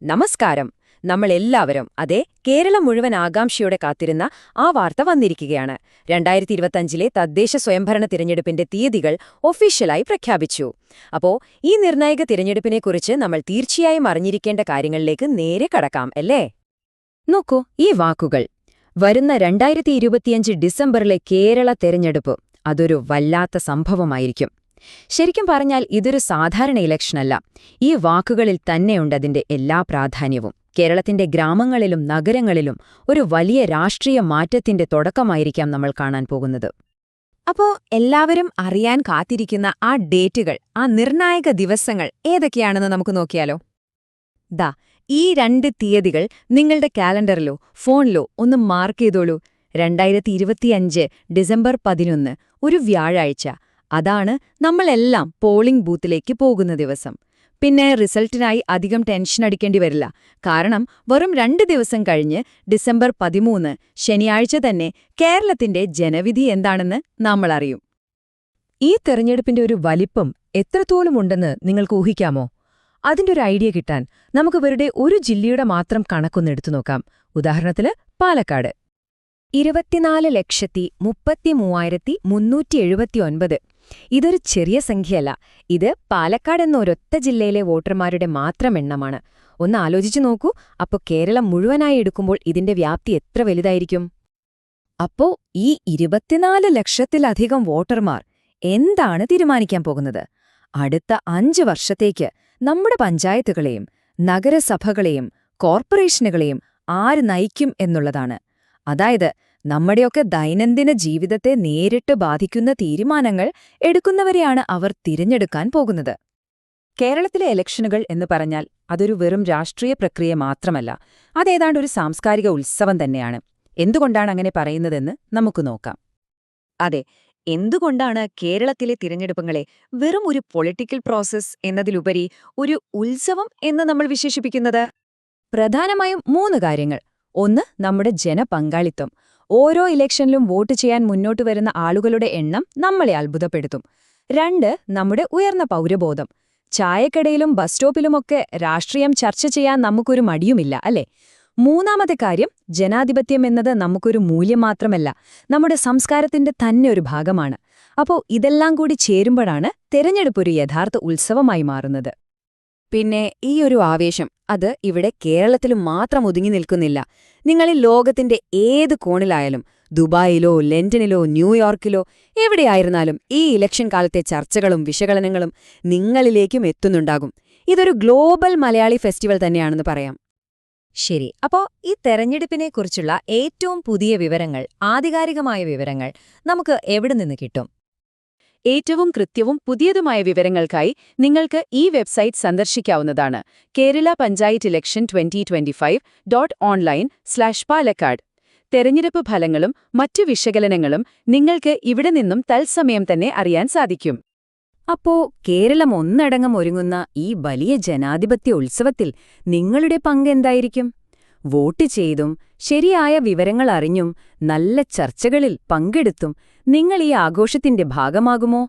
നമസ്കാരം. നമ്മളെല്ലാവരും കേരളം മുഴുവൻ ആകാംക്ഷയോടെ കാത്തിരുന്ന ആ വാർത്ത വന്നിരിക്കുകയാണ്. 2025 തദ്ദേശ സ്വയംഭരണ തിരഞ്ഞെടുപ്പിന്റെ തീയതികൾ ഒഫീഷ്യലായി പ്രഖ്യാപിച്ചു. അപ്പോ ഈ നിർണായക തിരഞ്ഞെടുപ്പിനെക്കുറിച്ച് നമ്മൾ തീർച്ചയായും അറിഞ്ഞിരിക്കേണ്ട കാര്യങ്ങളിലേക്ക് നേരെ കടക്കാം, അല്ലേ? നോക്കൂ ഈ വാക്കുകൾ. വരുന്ന 2025 ഡിസംബറിലെ കേരള തെരഞ്ഞെടുപ്പ് അതൊരു വല്ലാത്ത സംഭവമായിരിക്കും. ശരിക്കും പറഞ്ഞാൽ ഇതൊരു സാധാരണ ഇലക്ഷനല്ല. ഈ വാക്കുകളിൽ തന്നെയുണ്ടതിന്റെ എല്ലാ പ്രാധാന്യവും. കേരളത്തിന്റെ ഗ്രാമങ്ങളിലും നഗരങ്ങളിലും ഒരു വലിയ രാഷ്ട്രീയ മാറ്റത്തിന്റെ തുടക്കമായിരിക്കാം നമ്മൾ കാണാൻ പോകുന്നത്. അപ്പോ എല്ലാവരും അറിയാൻ കാത്തിരിക്കുന്ന ആ ഡേറ്റുകൾ, ആ നിർണായക ദിവസങ്ങൾ ഏതൊക്കെയാണെന്ന് നമുക്ക് നോക്കിയാലോ? ഈ 2 തീയതികൾ നിങ്ങളുടെ കാലണ്ടറിലോ ഫോണിലോ ഒന്ന് മാർക്ക് ചെയ്തോളൂ. 2025 ഡിസംബർ 11 ഒരു വ്യാഴാഴ്ച. അതാണ് നമ്മളെല്ലാം പോളിംഗ് ബൂത്തിലേക്ക് പോകുന്ന ദിവസം. പിന്നെ റിസൾട്ടിനായി അധികം ടെൻഷൻ അടിക്കേണ്ടി വരില്ല. കാരണം വെറും 2 ദിവസം കഴിഞ്ഞ് ഡിസംബർ 13 ശനിയാഴ്ച തന്നെ കേരളത്തിന്റെ ജനവിധി എന്താണെന്ന് നമ്മൾ അറിയും. ഈ തെരഞ്ഞെടുപ്പിന്റെ ഒരു വലിപ്പം എത്രത്തോളമുണ്ടെന്ന് നിങ്ങൾക്ക് ഊഹിക്കാമോ? അതിന്റെ ഒരു ഐഡിയ കിട്ടാൻ നമുക്ക് വെറുതെ ഒരു ജില്ലയുടെ മാത്രം കണക്കൊന്നെടുത്തു നോക്കാം. ഉദാഹരണത്തിന് പാലക്കാട്. 24,33,379. ഇതൊരു ചെറിയ സംഖ്യയല്ല. ഇത് പാലക്കാട് എന്ന ഒരൊറ്റ ജില്ലയിലെ വോട്ടർമാരുടെ മാത്രം എണ്ണമാണ്. ഒന്ന് ആലോചിച്ചു നോക്കൂ. അപ്പോൾ കേരളം മുഴുവനായി എടുക്കുമ്പോൾ ഇതിന്റെ വ്യാപ്തി എത്ര വലുതായിരിക്കും? അപ്പോ ഈ 24 ലക്ഷത്തിലധികം വോട്ടർമാർ എന്താണ് തീരുമാനിക്കാൻ പോകുന്നത്? അടുത്ത 5 വർഷത്തേക്ക് നമ്മുടെ പഞ്ചായത്തുകളെയും നഗരസഭകളെയും കോർപ്പറേഷനുകളെയും ആര് നയിക്കും എന്നുള്ളതാണ്. അതായത് നമ്മുടെയൊക്കെ ദൈനംദിന ജീവിതത്തെ നേരിട്ട് ബാധിക്കുന്ന തീരുമാനങ്ങൾ എടുക്കുന്നവരെയാണ് അവർ തിരഞ്ഞെടുക്കാൻ പോകുന്നത്. കേരളത്തിലെ ഇലക്ഷനുകൾ എന്ന് പറഞ്ഞാൽ അതൊരു വെറും രാഷ്ട്രീയ പ്രക്രിയ മാത്രമല്ല, അതേതാണ്ട് ഒരു സാംസ്കാരിക ഉത്സവം തന്നെയാണ്. എന്തുകൊണ്ടാണ് അങ്ങനെ പറയുന്നതെന്ന് നമുക്ക് നോക്കാം. അതെ, എന്തുകൊണ്ടാണ് കേരളത്തിലെ തിരഞ്ഞെടുപ്പുകളെ വെറും ഒരു പൊളിറ്റിക്കൽ പ്രോസസ് എന്നതിലുപരി ഒരു ഉത്സവം എന്ന് നമ്മൾ വിശേഷിപ്പിക്കുന്നത്? പ്രധാനമായും 3 കാര്യങ്ങൾ. 1, നമ്മുടെ ജനപങ്കാളിത്തം. ഓരോ ഇലക്ഷനിലും വോട്ട് ചെയ്യാൻ മുന്നോട്ട് വരുന്ന ആളുകളുടെ എണ്ണം നമ്മളെ അത്ഭുതപ്പെടുത്തും. 2, നമ്മുടെ ഉയർന്ന പൗരബോധം. ചായക്കടയിലും ബസ് സ്റ്റോപ്പിലുമൊക്കെ രാഷ്ട്രീയം ചർച്ച ചെയ്യാൻ നമുക്കൊരു മടിയുമില്ല, അല്ലേ? 3ാമത്തെ കാര്യം, ജനാധിപത്യം എന്നത് നമുക്കൊരു മൂല്യം മാത്രമല്ല, നമ്മുടെ സംസ്കാരത്തിന്റെ തന്നെ ഒരു ഭാഗമാണ്. അപ്പോൾ ഇതെല്ലാം കൂടി ചേരുമ്പോഴാണ് തെരഞ്ഞെടുപ്പ് ഒരു യഥാർത്ഥ ഉത്സവമായി മാറുന്നത്. പിന്നെ ഈ ഒരു ആവേശം അത് ഇവിടെ കേരളത്തിലും മാത്രം ഒതുങ്ങി നിൽക്കുന്നില്ല. നിങ്ങളിൽ ലോകത്തിന്റെ ഏത് കോണിലായാലും, ദുബായിലോ ലണ്ടനിലോ ന്യൂയോർക്കിലോ എവിടെയായിരുന്നാലും ഈ ഇലക്ഷൻ കാലത്തെ ചർച്ചകളും വിശകലനങ്ങളും നിങ്ങളിലേക്കും എത്തുന്നുണ്ടാകും. ഇതൊരു ഗ്ലോബൽ മലയാളി ഫെസ്റ്റിവൽ തന്നെയാണെന്ന് പറയാം. ശരി, അപ്പോ ഈ തെരഞ്ഞെടുപ്പിനെക്കുറിച്ചുള്ള ഏറ്റവും പുതിയ വിവരങ്ങൾ, ആധികാരികമായ വിവരങ്ങൾ നമുക്ക് എവിടെ നിന്ന് കിട്ടും? ഏറ്റവും കൃത്യവും പുതിയതുമായ വിവരങ്ങൾക്കായി നിങ്ങൾക്ക് ഈ വെബ്സൈറ്റ് സന്ദർശിക്കാവുന്നതാണ്. Kerala panchayat election 2025.online/Palakkad. തെരഞ്ഞെടുപ്പ് ഫലങ്ങളും മറ്റു വിശകലനങ്ങളും നിങ്ങൾക്ക് ഇവിടെ നിന്നും തത്സമയം തന്നെ അറിയാൻ സാധിക്കും. അപ്പോ കേരളം ഒന്നടങ്കം ഒരുങ്ങുന്ന ഈ വലിയ ജനാധിപത്യ ഉത്സവത്തിൽ നിങ്ങളുടെ പങ്ക് എന്തായിരിക്കും? വോട്ട് ചെയ്തും ശരിയായ വിവരങ്ങൾ അറിഞ്ഞും നല്ല ചർച്ചകളിൽ പങ്കെടുത്തും നിങ്ങൾ ഈ ആഘോഷത്തിന്റെ ഭാഗമാകുമോ?